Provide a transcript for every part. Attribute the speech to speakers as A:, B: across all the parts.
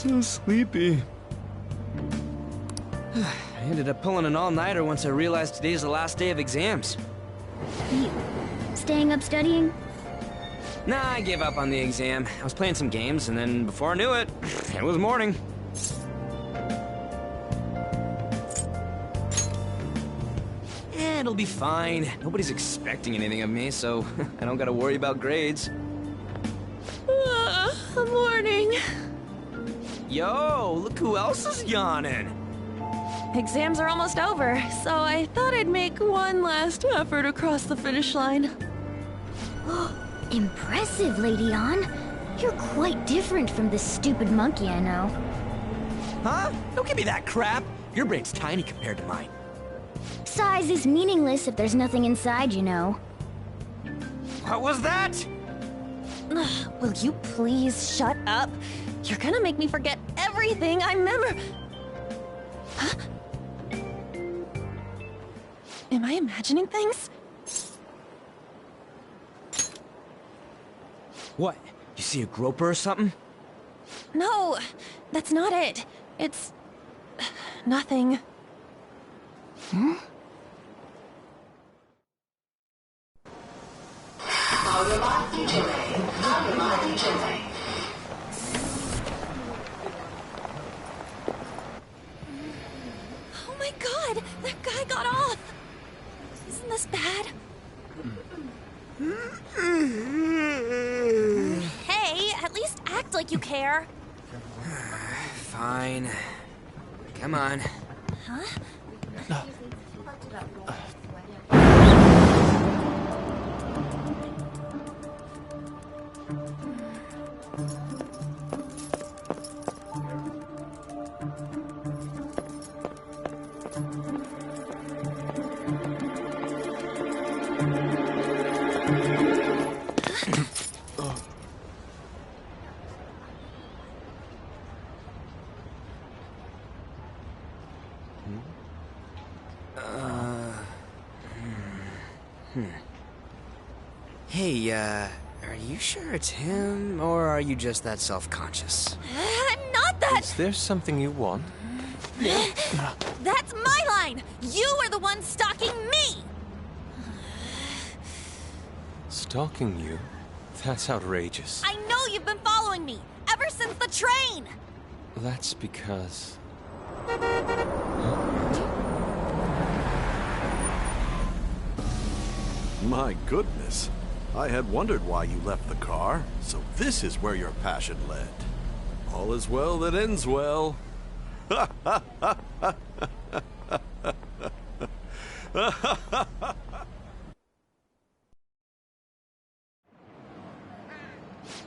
A: So sleepy.
B: I ended up pulling an all-nighter once I realized today's the last day of exams.
C: You staying up studying?
B: Nah, I gave up on the exam. I was playing some games, and then before I knew it, it was morning. It'll be fine. Nobody's expecting anything of me, so I don't gotta worry about grades.
D: Morning.
B: Yo, look who else is yawning.
D: Exams are almost over, so I thought I'd make one last effort across the finish line.
C: Impressive, Lady Ann. You're quite different from this stupid monkey I know.
B: Huh? Don't give me that crap. Your brain's tiny compared to mine.
C: Size is meaningless if there's nothing inside, you know.
B: What was that?
D: Will you please shut up? You're gonna make me forget everything I remember. Huh? Am I imagining things?
B: What? You see a groper or something?
D: No, that's not it. It's... nothing.
C: Hmm?
D: Oh my god! That guy got off! Isn't this bad? Hey, at least act like you care.
B: Fine. Come on.
D: Huh?
B: Hey, are you sure it's him, or are you just that self-conscious?
D: I'm not that...
A: Is there something you want?
D: That's my line! You are the one stalking me!
A: Stalking you? That's outrageous.
D: I know you've been following me, ever since the train!
A: That's because...
E: My goodness. I had wondered why you left the car, so this is where your passion led. All is well that ends well.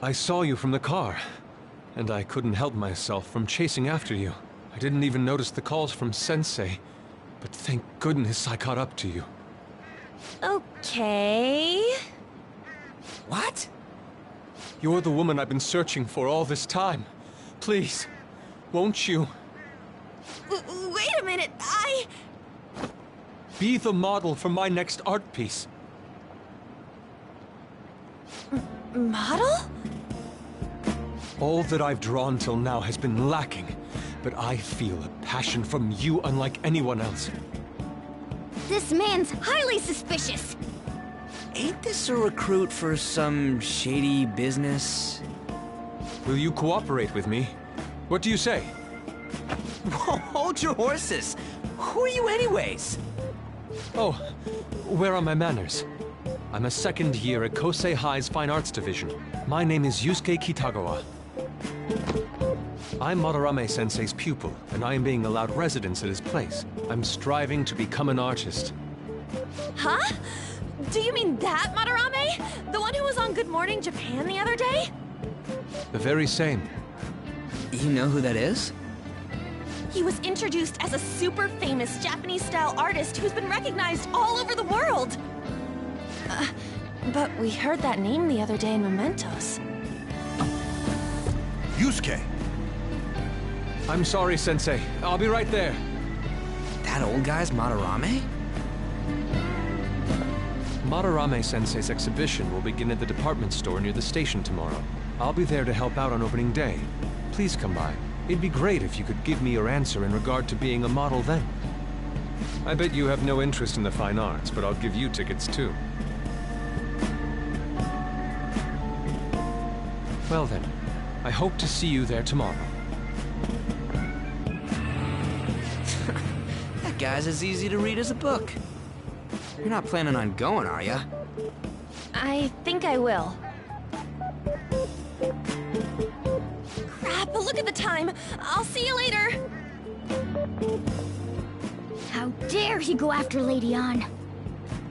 A: I saw you from the car, and I couldn't help myself from chasing after you. I didn't even notice the calls from Sensei, but thank goodness I caught up to you.
D: Okay...
B: What?
A: You're the woman I've been searching for all this time. Please, won't you?
D: Wait a minute,
A: Be the model for my next art piece.
D: Model?
A: All that I've drawn till now has been lacking, but I feel a passion from you unlike anyone else.
C: This man's highly suspicious.
B: Ain't this a recruit for some shady business?
A: Will you cooperate with me? What do you say?
B: Whoa, hold your horses! Who are you anyways?
A: Oh, where are my manners? I'm a second year at Kosei High's Fine Arts Division. My name is Yusuke Kitagawa. I'm Madarame-sensei's pupil, and I am being allowed residence at his place. I'm striving to become an artist.
D: Huh? Do you mean that Madarame? The one who was on Good Morning Japan the other day?
A: The very same.
B: You know who that is?
D: He was introduced as a super famous Japanese-style artist who's been recognized all over the world. But we heard that name the other day in Mementos.
E: Yusuke!
A: I'm sorry, Sensei. I'll be right there.
B: That old guy's Madarame?
A: Madarame-sensei's exhibition will begin at the department store near the station tomorrow. I'll be there to help out on opening day. Please come by. It'd be great if you could give me your answer in regard to being a model then. I bet you have no interest in the fine arts, but I'll give you tickets too. Well then, I hope to see you there tomorrow.
B: That guy's as easy to read as a book. You're not planning on going, are ya?
D: I think I will. Crap, look at the time. I'll see you later.
C: How dare he go after Lady Ann?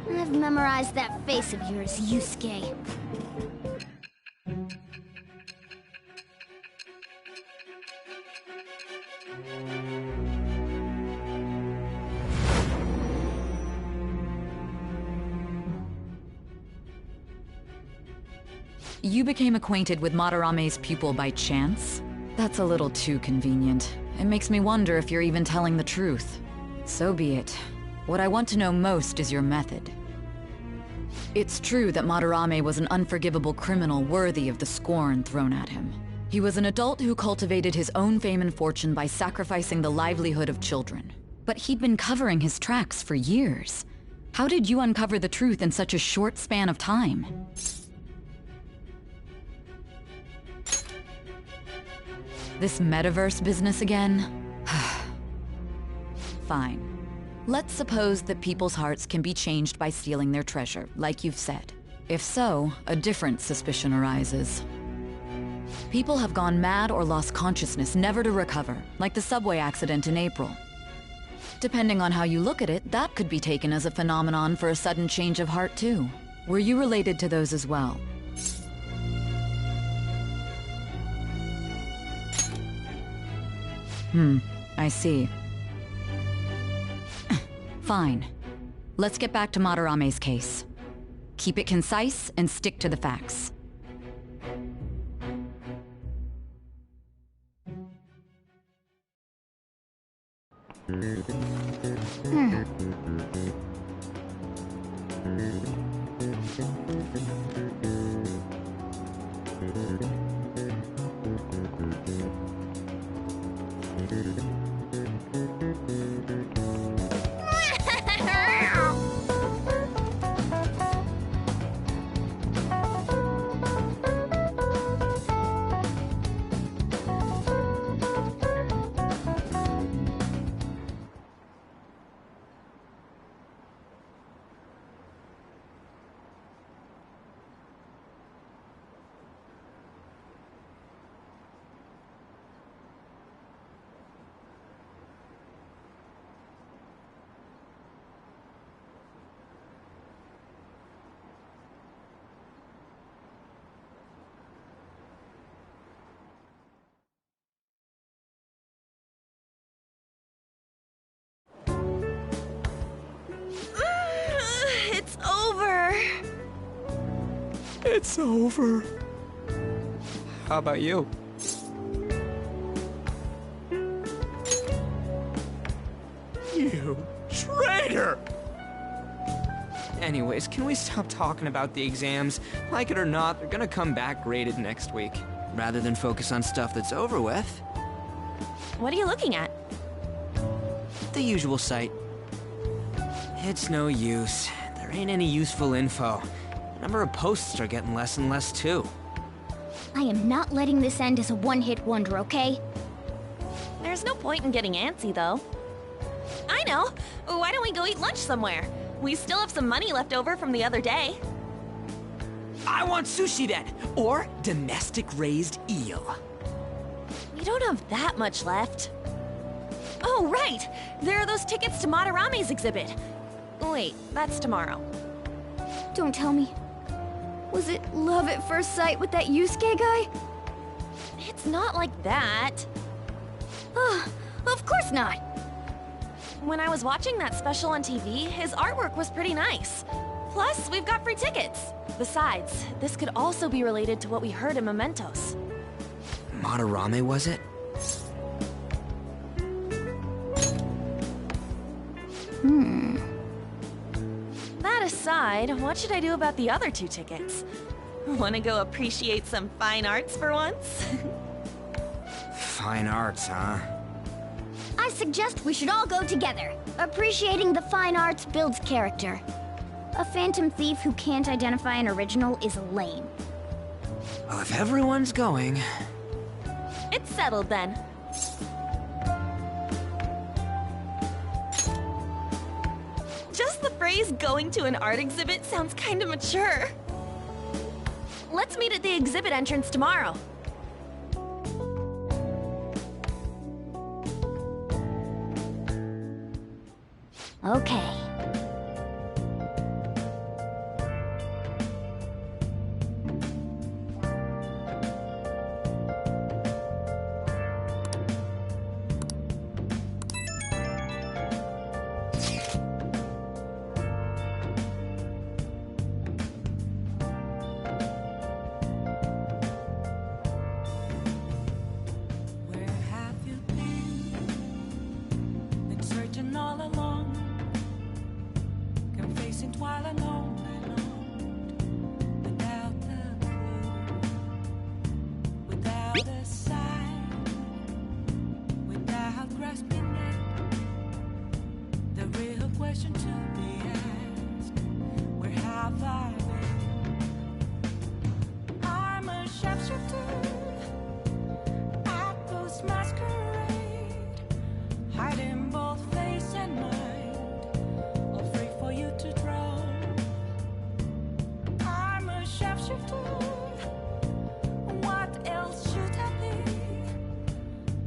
C: I've memorized that face of yours, Yusuke.
F: You became acquainted with Madarame's pupil by chance? That's a little too convenient. It makes me wonder if you're even telling the truth. So be it. What I want to know most is your method. It's true that Madarame was an unforgivable criminal worthy of the scorn thrown at him. He was an adult who cultivated his own fame and fortune by sacrificing the livelihood of children. But he'd been covering his tracks for years. How did you uncover the truth in such a short span of time? This metaverse business again? Fine. Let's suppose that people's hearts can be changed by stealing their treasure, like you've said. If so, a different suspicion arises. People have gone mad or lost consciousness, never to recover, like the subway accident in April. Depending on how you look at it, that could be taken as a phenomenon for a sudden change of heart too. Were you related to those as well? I see. Fine. Let's get back to Madarame's case. Keep it concise and stick to the facts.
D: It's over.
B: It's over. How about you? You traitor! Anyways, can we stop talking about the exams? Like it or not, they're gonna come back graded next week. Rather than focus on stuff that's over with.
D: What are you looking at?
B: The usual site. It's no use. There ain't any useful info. The number of posts are getting less and less too.
C: I am not letting this end as a one-hit wonder, okay?
D: There's no point in getting antsy, though. I know! Why don't we go eat lunch somewhere? We still have some money left over from the other day.
B: I want sushi then! Or domestic-raised eel.
D: We don't have that much left. Oh, right! There are those tickets to Madarame's exhibit. Wait, that's tomorrow.
C: Don't tell me. Was it love at first sight with that Yusuke guy?
D: It's not like that.
C: Of course not.
D: When I was watching that special on TV, his artwork was pretty nice. Plus, we've got free tickets. Besides, this could also be related to what we heard in Mementos.
B: Madarame, was it?
D: That aside, what should I do about the other 2 tickets? Wanna go appreciate some fine arts for once?
B: fine arts, huh?
C: I suggest we should all go together. Appreciating the fine arts builds character. A phantom thief who can't identify an original is lame.
B: Well, if everyone's going...
D: It's settled then. Just the phrase going to an art exhibit sounds kind of mature. Let's meet at the exhibit entrance tomorrow.
C: Okay.
G: Where have you been searching all along, confessing while alone, without a clue, without a sign, without grasping it. The real question to be asked: where have I been? I'm a sharpshooter at this masquerade, hiding both face and mind, all free for you to draw. I'm a sharpshooter. What else should I be?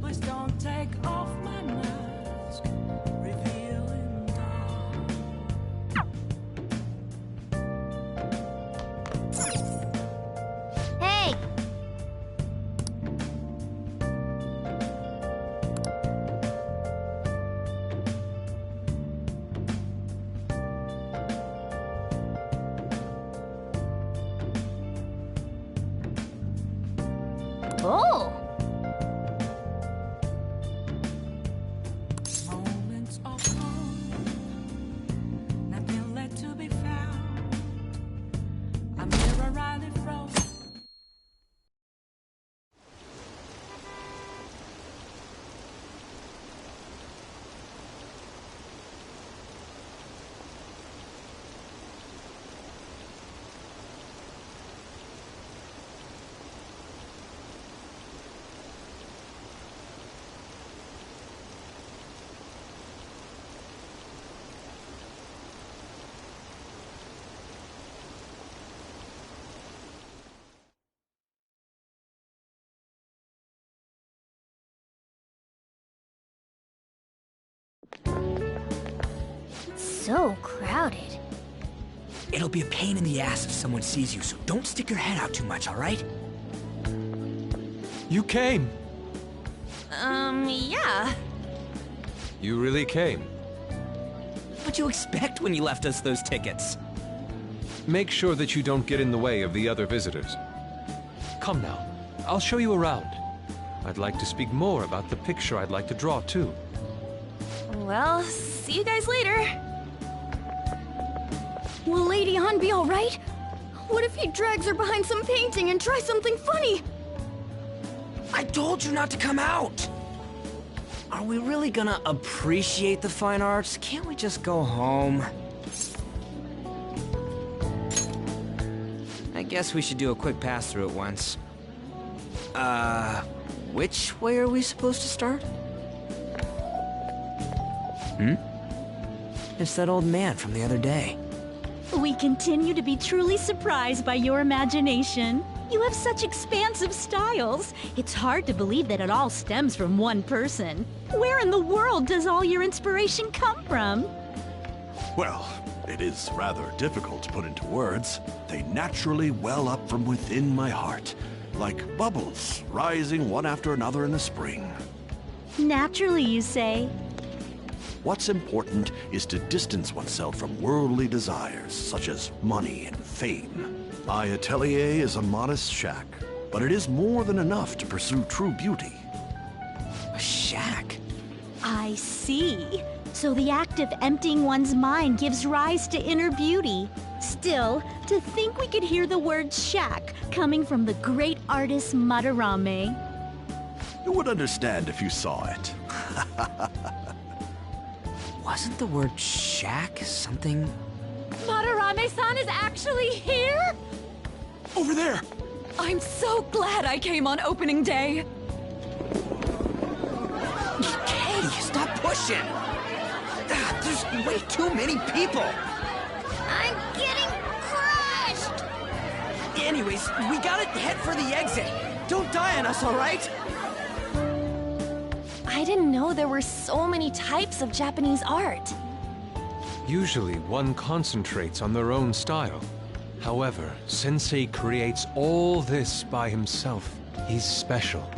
G: Please don't take off my mask, revealing dawn.
C: Hey! Oh!
G: Moments of calm, nothing left to be found. A mirror rightly frozen.
C: So crowded.
B: It'll be a pain in the ass if someone sees you, so don't stick your head out too much, all right?
A: You came!
D: Yeah.
A: You really came.
B: What'd you expect when you left us those tickets?
A: Make sure that you don't get in the way of the other visitors. Come now, I'll show you around. I'd like to speak more about the picture I'd like to draw, too.
D: Well, see you guys later.
C: Will Lady Ann be alright? What if he drags her behind some painting and tries something funny?
B: I told you not to come out! Are we really gonna appreciate the fine arts? Can't we just go home? I guess we should do a quick pass-through at once. Which way are we supposed to start? It's that old man from the other day.
H: We continue to be truly surprised by your imagination. You have such expansive styles. It's hard to believe that it all stems from one person. Where in the world does all your inspiration come from?
E: Well, it is rather difficult to put into words. They naturally well up from within my heart, like bubbles rising one after another in the spring.
H: Naturally, you say.
E: What's important is to distance oneself from worldly desires, such as money and fame. My atelier is a modest shack, but it is more than enough to pursue true beauty.
B: A shack?
H: I see. So the act of emptying one's mind gives rise to inner beauty. Still, to think we could hear the word shack coming from the great artist Madarame.
E: You would understand if you saw it.
B: Wasn't the word shack something?
F: Madarame-san is actually here?
E: Over there!
F: I'm so glad I came on opening day.
B: Katie, stop pushing! There's way too many people!
C: I'm getting crushed!
B: Anyways, we gotta head for the exit. Don't die on us, alright?
D: I didn't know there were so many types of Japanese art.
A: Usually, one concentrates on their own style. However, Sensei creates all this by himself. He's special.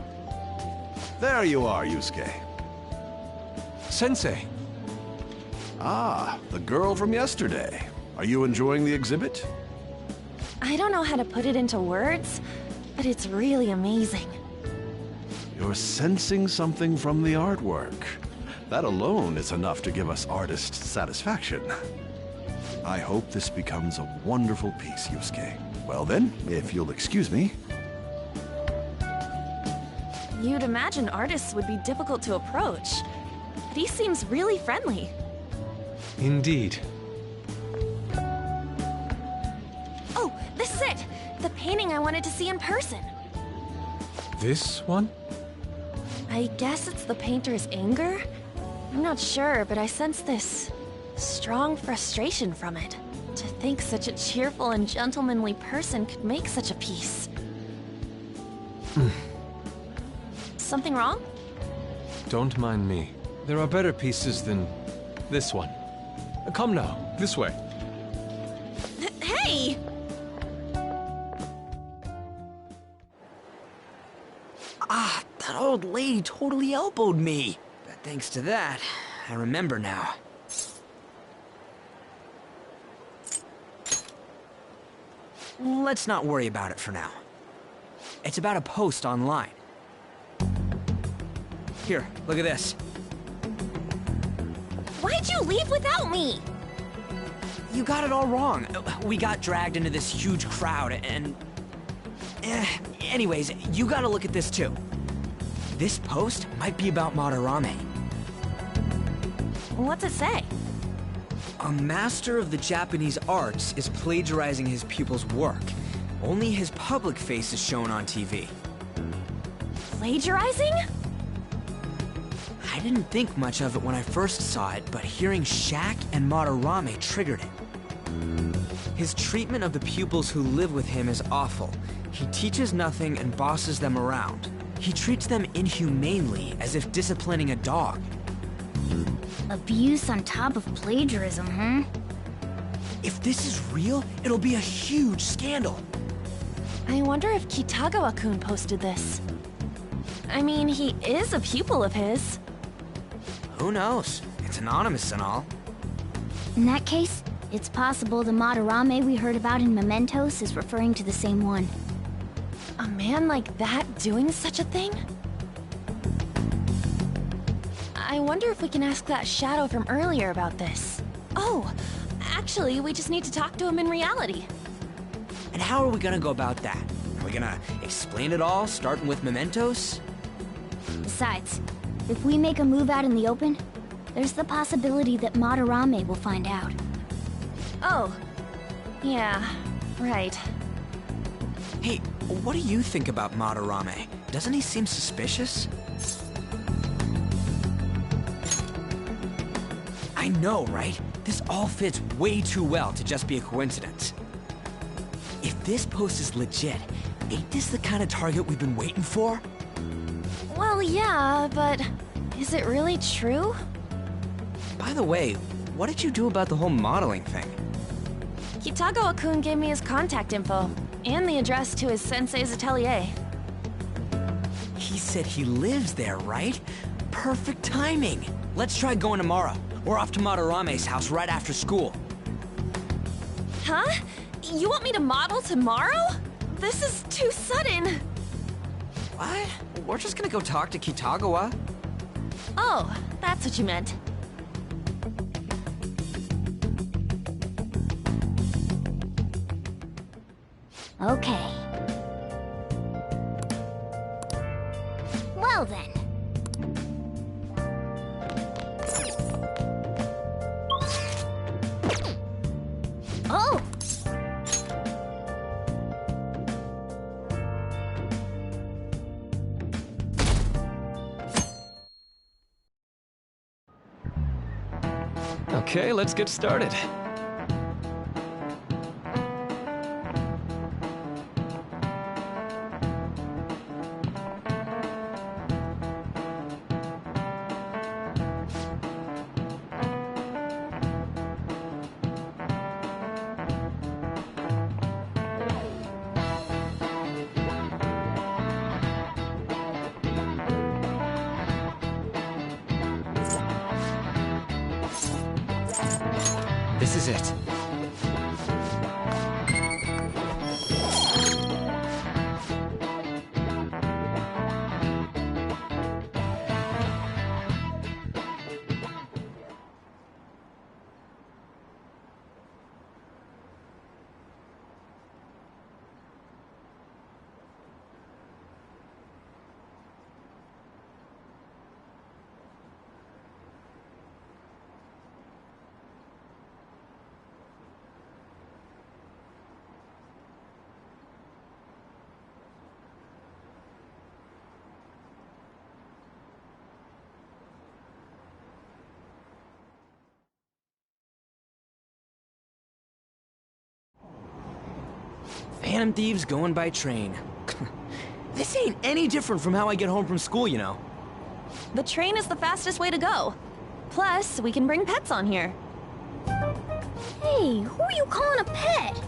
E: There you are, Yusuke.
A: Sensei!
E: Ah, the girl from yesterday. Are you enjoying the exhibit?
D: I don't know how to put it into words, but it's really amazing.
E: You're sensing something from the artwork. That alone is enough to give us artist satisfaction. I hope this becomes a wonderful piece, Yusuke. Well then, if you'll excuse me.
D: You'd imagine artists would be difficult to approach, but he seems really friendly.
A: Indeed.
D: Oh, this is it! The painting I wanted to see in person.
A: This one?
D: I guess it's the painter's anger? I'm not sure, but I sense this strong frustration from it. To think such a cheerful and gentlemanly person could make such a piece. Something wrong?
A: Don't mind me. There are better pieces than this one. Come now, this way.
D: Hey!
B: That old lady totally elbowed me. But thanks to that, I remember now. Let's not worry about it for now. It's about a post online. Here, look at this.
C: Why'd you leave without me?
B: You got it all wrong. We got dragged into this huge crowd and... anyways, you gotta look at this too. This post might be about Madarame.
D: What's it say?
B: A master of the Japanese arts is plagiarizing his pupil's work. Only his public face is shown on TV.
D: Plagiarizing?
B: I didn't think much of it when I first saw it, but hearing Shack and Madarame triggered it. His treatment of the pupils who live with him is awful. He teaches nothing and bosses them around. He treats them inhumanely, as if disciplining a dog.
C: Abuse on top of plagiarism, huh?
B: If this is real, it'll be a huge scandal.
D: I wonder if Kitagawa-kun posted this. I mean, he is a pupil of his.
B: Who knows? It's anonymous and all.
C: In that case, it's possible the Madarame we heard about in Mementos is referring to the same one.
D: A man like that doing such a thing? I wonder if we can ask that shadow from earlier about this. Oh, actually, we just need to talk to him in reality.
B: And how are we gonna go about that? Are we gonna explain it all, starting with Mementos?
C: Besides, if we make a move out in the open, there's the possibility that Madarame will find out.
D: Oh, yeah, right.
B: Hey, what do you think about Madarame? Doesn't he seem suspicious? I know, right? This all fits way too well to just be a coincidence. If this post is legit, ain't this the kind of target we've been waiting for?
D: Well, yeah, but is it really true?
B: By the way, what did you do about the whole modeling thing?
D: Kitagawa-kun gave me his contact info, and the address to his sensei's atelier.
B: He said he lives there, right? Perfect timing. Let's try going tomorrow. We're off to Madarame's house right after school.
D: Huh? You want me to model tomorrow? This is too sudden.
B: What? We're just gonna go talk to Kitagawa.
D: Oh, that's what you meant.
C: Okay. Well Well then. Oh!
A: Okay, let's get started.
B: This is it. Phantom thieves going by train. This ain't any different from how I get home from school, you know.
D: The train is the fastest way to go. Plus, we can bring pets on here.
C: Hey, who are you calling a pet?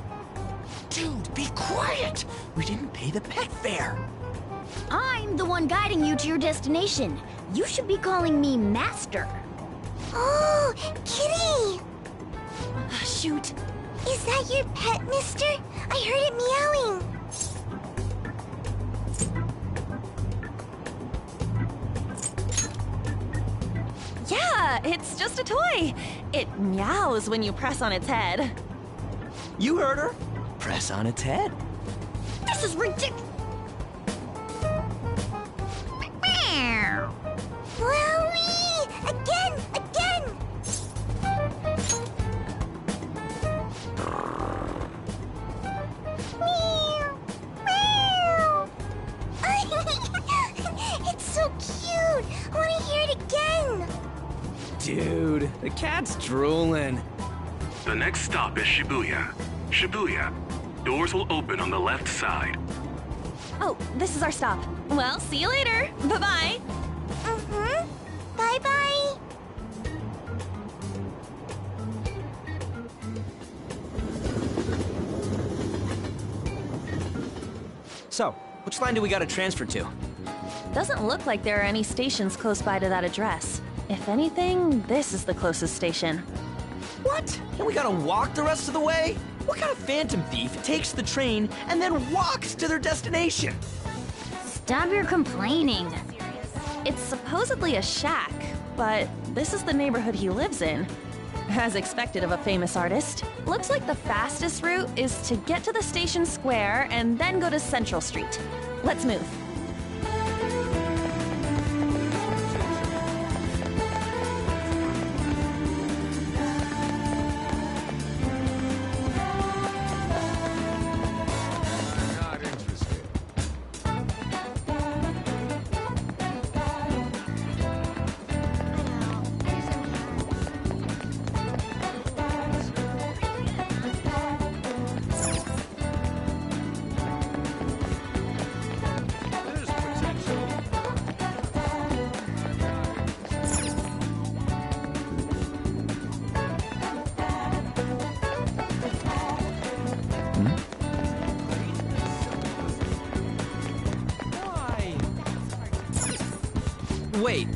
B: Dude, be quiet! We didn't pay the pet fare.
C: I'm the one guiding you to your destination. You should be calling me Master.
I: Oh, Kitty!
D: Shoot.
I: Is that your pet, mister? I heard it meowing.
D: Yeah, it's just a toy. It meows when you press on its head.
B: You heard her. Press on its head.
C: This is ridiculous.
I: Wowie! Again! Again! Meow! Meow! It's so cute! I want to hear it again!
B: Dude, the cat's drooling.
J: The next stop is Shibuya. Shibuya. Doors will open on the left side.
D: Oh, this is our stop. Well, see you later. Bye-bye.
I: Mm-hmm. Bye-bye!
B: So, which line do we gotta transfer to?
D: Doesn't look like there are any stations close by to that address. If anything, this is the closest station.
B: What? And we gotta walk the rest of the way? What kind of phantom thief takes the train and then walks to their destination?
C: Stop your complaining.
D: It's supposedly a shack, but this is the neighborhood he lives in. As expected of a famous artist. Looks like the fastest route is to get to the station square and then go to Central Street. Let's move.
A: Not interested. There's potential.
B: Why? Wait,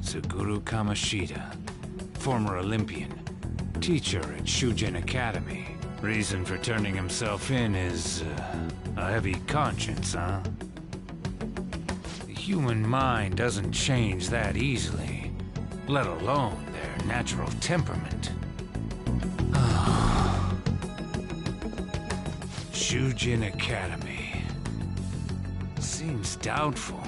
K: Suguru Kamoshida, former Olympian, teacher at Shujin Academy. Reason for turning himself in is a heavy conscience, huh? The human mind doesn't change that easily, let alone their natural temperament. Shujin Academy. Seems doubtful.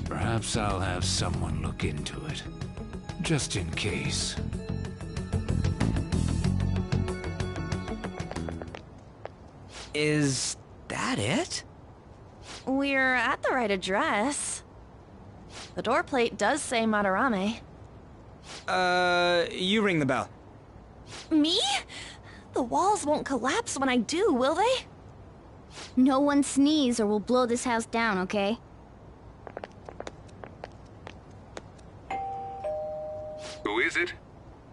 K: Perhaps I'll have someone look into it. Just in case.
B: Is that it?
D: We're at the right address. The door plate does say Madarame.
B: You ring the bell.
D: Me? The walls won't collapse when I do, will they?
C: No one sneeze or we'll blow this house down, okay?
J: Who is it?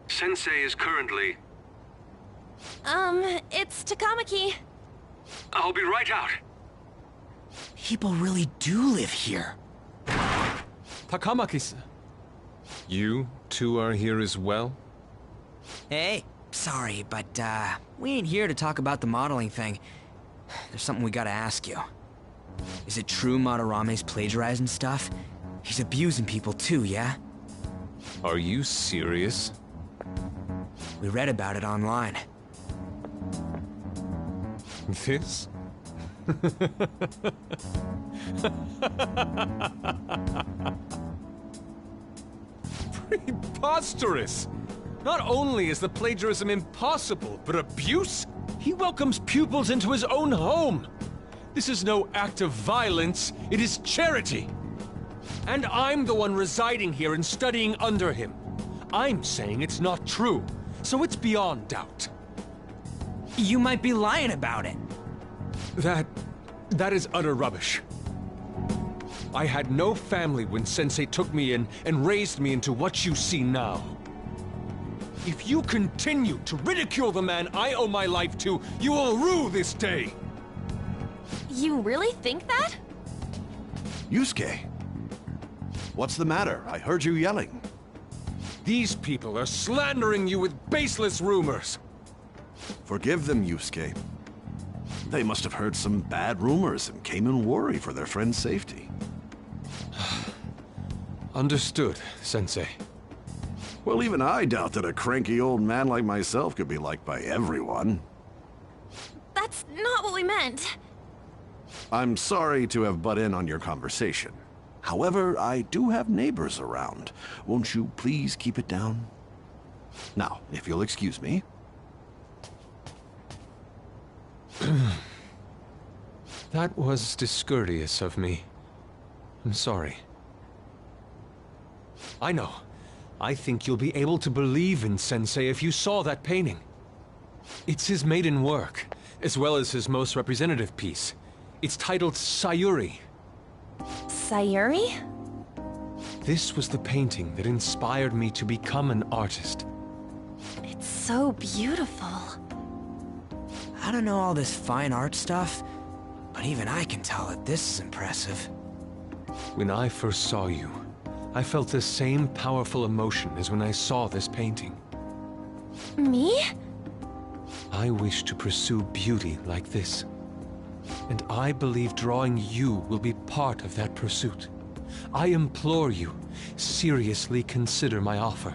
J: Sensei is currently...
D: It's Takamaki.
J: I'll be right out.
B: People really do live here.
A: Takamaki-san. You two are here as well?
B: Hey, sorry, but, we ain't here to talk about the modeling thing. There's something we gotta ask you. Is it true Madarame's plagiarizing stuff? He's abusing people too, yeah?
A: Are you serious?
B: We read about it online.
A: This? Preposterous! Not only is the plagiarism impossible, but abuse? He welcomes pupils into his own home! This is no act of violence, it is charity! And I'm the one residing here and studying under him. I'm saying it's not true, so it's beyond doubt.
B: You might be lying about it.
A: That is utter rubbish. I had no family when Sensei took me in and raised me into what you see now. If you continue to ridicule the man I owe my life to, you will rue this day!
D: You really think that?
E: Yusuke, what's the matter? I heard you yelling.
A: These people are slandering you with baseless rumors!
E: Forgive them, Yusuke. They must have heard some bad rumors and came in worry for their friend's safety.
A: Understood, Sensei.
E: Well, even I doubt that a cranky old man like myself could be liked by everyone.
D: That's not what we meant.
E: I'm sorry to have butt in on your conversation. However, I do have neighbors around. Won't you please keep it down? Now, if you'll excuse me.
A: That was discourteous of me. I'm sorry. I know. I think you'll be able to believe in Sensei if you saw that painting. It's his maiden work, as well as his most representative piece. It's titled Sayuri.
D: Sayuri?
A: This was the painting that inspired me to become an artist.
D: It's so beautiful.
B: I don't know all this fine art stuff, but even I can tell that this is impressive.
A: When I first saw you, I felt the same powerful emotion as when I saw this painting.
D: Me?
A: I wish to pursue beauty like this. And I believe drawing you will be part of that pursuit. I implore you, seriously consider my offer.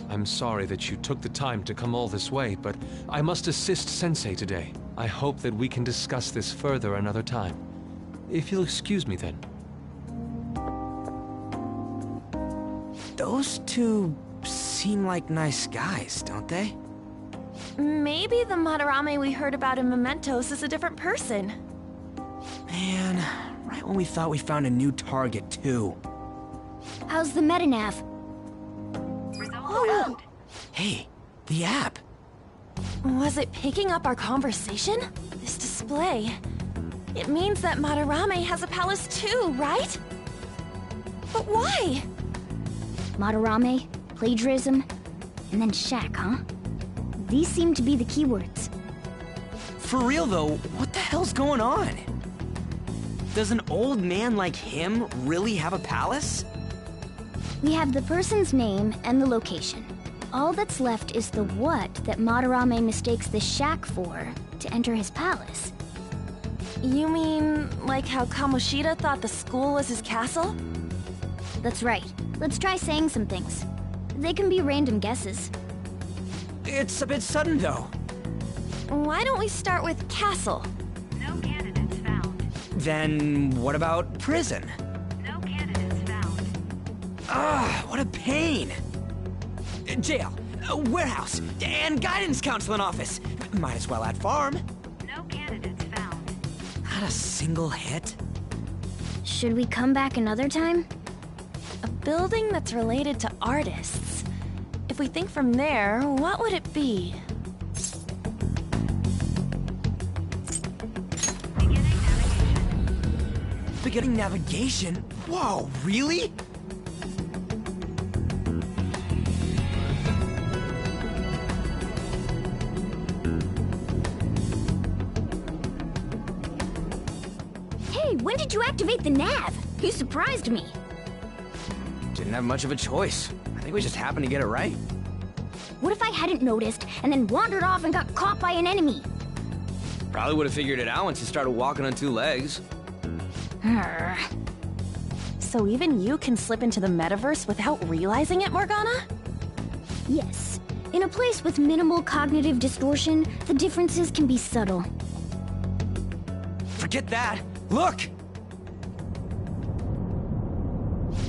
A: I'm sorry that you took the time to come all this way, but I must assist Sensei today. I hope that we can discuss this further another time. If you'll excuse me then.
B: Those two seem like nice guys, don't they?
D: Maybe the Madarame we heard about in Mementos is a different person.
B: Man, right when we thought we found a new target, too.
C: How's the metanav?
D: Oh,
B: Hey, the app.
D: was it picking up our conversation? This display. It means that Madarame has a palace too, right? But why?
C: Madarame, plagiarism, and then shack, huh? These seem to be the keywords.
B: For real, though, what the hell's going on? Does an old man like him really have a palace?
C: We have the person's name and the location. All that's left is the what that Madarame mistakes the shack for to enter his palace.
D: You mean, like how Kamoshida thought the school was his castle?
C: That's right. Let's try saying some things. They can be random guesses.
B: It's a bit sudden, though.
D: Why don't we start with castle?
G: No candidates found.
B: Then what about prison?
G: No candidates found.
B: What a pain! Jail, warehouse, and guidance counseling office. Might as well add farm.
G: No candidates found.
B: Not a single hit.
C: Should we come back another time?
D: A building that's related to artists. If we think from there, what would it be?
B: Beginning navigation? Whoa, really?
C: Hey, when did you activate the nav? You surprised me.
B: Didn't have much of a choice. I think we just happened to get it right.
C: What if I hadn't noticed and then wandered off and got caught by an enemy?
B: Probably would have figured it out once you started walking on two legs.
D: So even you can slip into the metaverse without realizing it, Morgana?
C: Yes. In a place with minimal cognitive distortion, the differences can be subtle.
B: Forget that! Look!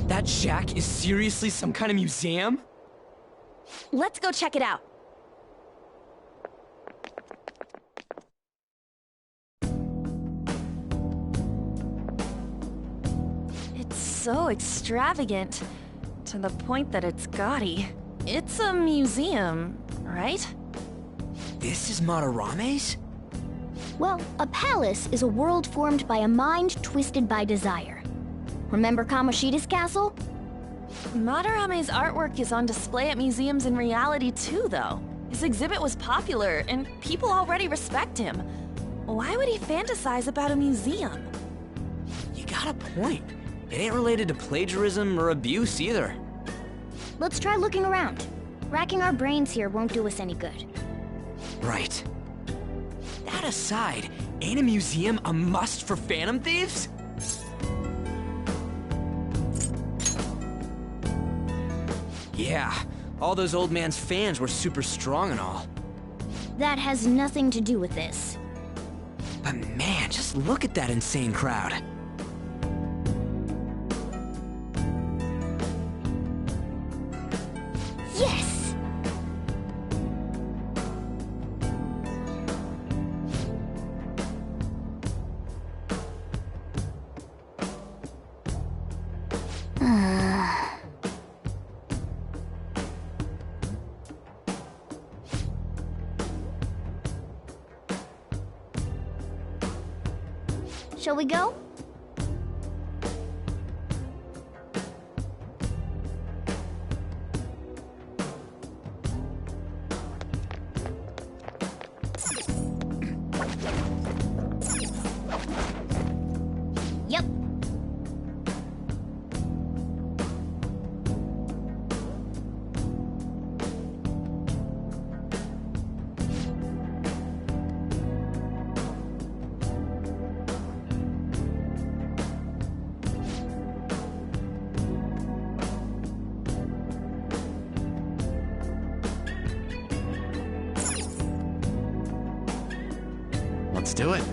B: That shack is seriously some kind of museum?
D: Let's go check it out. It's so extravagant, to the point that it's gaudy. It's a museum, right?
B: This is Madarame's?
C: Well, a palace is a world formed by a mind twisted by desire. Remember Kamoshida's castle?
D: Madarame's artwork is on display at museums in reality too, though. His exhibit was popular, and people already respect him. Why would he fantasize about a museum?
B: You got a point. It ain't related to plagiarism or abuse either.
C: Let's try looking around. Racking our brains here won't do us any good.
B: Right. That aside, ain't a museum a must for Phantom Thieves? Yeah, all those old man's fans were super strong and all.
C: That has nothing to do with this.
B: But man, just look at that insane crowd.
C: Yes! Shall we go? Yep.
E: Let's do it.